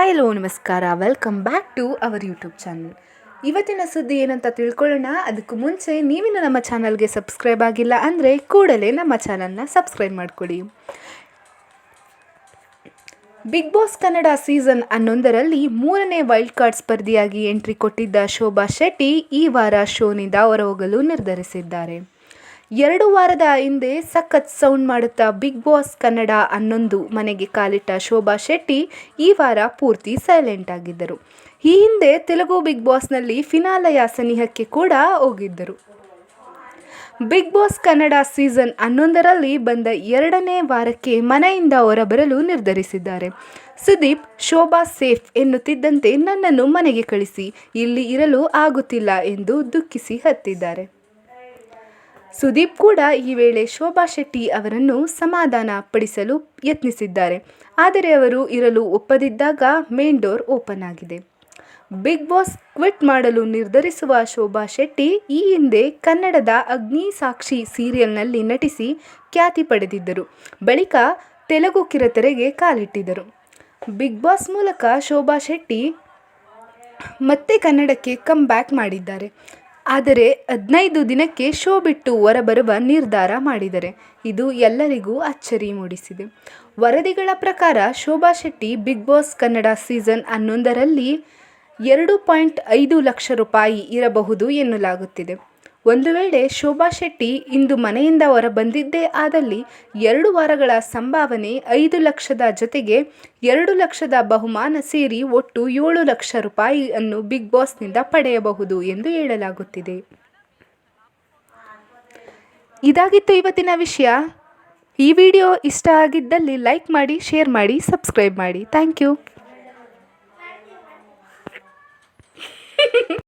Hi hello ನಮಸ್ಕಾರ, welcome back to our YouTube channel. ಇವತ್ತಿನ ಸುದ್ದಿ ಏನಂತ ತಿಳ್ಕೊಳ್ಳೋಣ. ಅದಕ್ಕೂ ಮುಂಚೆ ನೀವಿನ್ನು ನಮ್ಮ ಚಾನಲ್ಗೆ ಸಬ್ಸ್ಕ್ರೈಬ್ ಆಗಿಲ್ಲ ಅಂದರೆ ಕೂಡಲೇ ನಮ್ಮ ಚಾನಲ್ನ ಸಬ್ಸ್ಕ್ರೈಬ್ ಮಾಡಿಕೊಡಿ. ಬಿಗ್ ಬಾಸ್ ಕನ್ನಡ ಸೀಸನ್ 11ರಲ್ಲಿ 3ನೇ ವೈಲ್ಡ್ ಕಾರ್ಡ್ ಸ್ಪರ್ಧಿಯಾಗಿ ಎಂಟ್ರಿ ಕೊಟ್ಟಿದ್ದ ಶೋಭಾ ಶೆಟ್ಟಿ ಈ ವಾರ ಶೋನಿಂದ ಹೊರಹೋಗಲು ನಿರ್ಧರಿಸಿದ್ದಾರೆ. 2 ವಾರದ ಹಿಂದೆ ಸಖತ್ ಸೌಂಡ್ ಮಾಡುತ್ತಾ ಬಿಗ್ ಬಾಸ್ ಕನ್ನಡ 11 ಮನೆಗೆ ಕಾಲಿಟ್ಟ ಶೋಭಾ ಶೆಟ್ಟಿ ಈ ವಾರ ಪೂರ್ತಿ ಸೈಲೆಂಟ್ ಆಗಿದ್ದರು. ಈ ಹಿಂದೆ ತೆಲುಗು ಬಿಗ್ ಬಾಸ್ನಲ್ಲಿ ಫಿನಾಲೆಯ ಸನಿಹಕ್ಕೆ ಕೂಡ ಹೋಗಿದ್ದರು. ಬಿಗ್ ಬಾಸ್ ಕನ್ನಡ ಸೀಸನ್ 11ರಲ್ಲಿ ಬಂದ 2ನೇ ವಾರಕ್ಕೆ ಮನೆಯಿಂದ ಹೊರಬರಲು ನಿರ್ಧರಿಸಿದ್ದಾರೆ. ಸುದೀಪ್, ಶೋಭಾ ಸೇಫ್ ಎನ್ನುತ್ತಿದ್ದಂತೆ ನನ್ನನ್ನು ಮನೆಗೆ ಕಳಿಸಿ, ಇಲ್ಲಿ ಇರಲು ಆಗುತ್ತಿಲ್ಲ ಎಂದು ದುಃಖಿಸಿ ಹತ್ತಿದ್ದಾರೆ. ಸುದೀಪ್ ಕೂಡ ಈ ವೇಳೆ ಶೋಭಾ ಶೆಟ್ಟಿ ಅವರನ್ನು ಸಮಾಧಾನ ಪಡಿಸಲು ಯತ್ನಿಸಿದ್ದಾರೆ. ಆದರೆ ಅವರು ಇರಲು ಒಪ್ಪದಿದ್ದಾಗ ಮೇನ್ ಡೋರ್ ಓಪನ್ ಆಗಿದೆ. ಬಿಗ್ ಬಾಸ್ ಕ್ವಿಟ್ ಮಾಡಲು ನಿರ್ಧರಿಸುವ ಶೋಭಾ ಶೆಟ್ಟಿ ಈ ಹಿಂದೆ ಕನ್ನಡದ ಅಗ್ನಿಸಾಕ್ಷಿ ಸೀರಿಯಲ್ನಲ್ಲಿ ನಟಿಸಿ ಖ್ಯಾತಿ ಪಡೆದಿದ್ದರು. ಬಳಿಕ ತೆಲುಗು ಕಿರುತೆರೆಗೆ ಕಾಲಿಟ್ಟಿದ್ದರು. ಬಿಗ್ ಬಾಸ್ ಮೂಲಕ ಶೋಭಾ ಶೆಟ್ಟಿ ಮತ್ತೆ ಕನ್ನಡಕ್ಕೆ ಕಮ್ ಬ್ಯಾಕ್ ಮಾಡಿದ್ದಾರೆ. ಆದರೆ 15 ದಿನಕ್ಕೆ ಶೋ ಬಿಟ್ಟು ಹೊರಬರುವ ನಿರ್ಧಾರ ಮಾಡಿದ್ದಾರೆ. ಇದು ಎಲ್ಲರಿಗೂ ಅಚ್ಚರಿ ಮೂಡಿಸಿದೆ. ವರದಿಗಳ ಪ್ರಕಾರ Shobha Shetty Bigg Boss Kannada season 11ರಲ್ಲಿ 2.5 ಲಕ್ಷ ರೂಪಾಯಿ ಇರಬಹುದು ಎನ್ನಲಾಗುತ್ತಿದೆ. ಒಂದು ವೇಳೆ ಶೋಭಾ ಶೆಟ್ಟಿ ಇಂದು ಮನೆಯಿಂದ ಹೊರಬಂದಿದ್ದೇ ಆದಲ್ಲಿ 2 ವಾರಗಳ ಸಂಭಾವನೆ 5 ಲಕ್ಷದ ಜೊತೆಗೆ 2 ಲಕ್ಷದ ಬಹುಮಾನ ಸೇರಿ ಒಟ್ಟು 7 ಲಕ್ಷ ರೂಪಾಯಿ ಅನ್ನು ಬಿಗ್ ಬಾಸ್ನಿಂದ ಪಡೆಯಬಹುದು ಎಂದು ಹೇಳಲಾಗುತ್ತಿದೆ. ಇದಾಗಿತ್ತು ಇವತ್ತಿನ ವಿಷಯ. ಈ ವಿಡಿಯೋ ಇಷ್ಟ ಆಗಿದ್ದಲ್ಲಿ ಲೈಕ್ ಮಾಡಿ, ಶೇರ್ ಮಾಡಿ, ಸಬ್ಸ್ಕ್ರೈಬ್ ಮಾಡಿ. Thank you.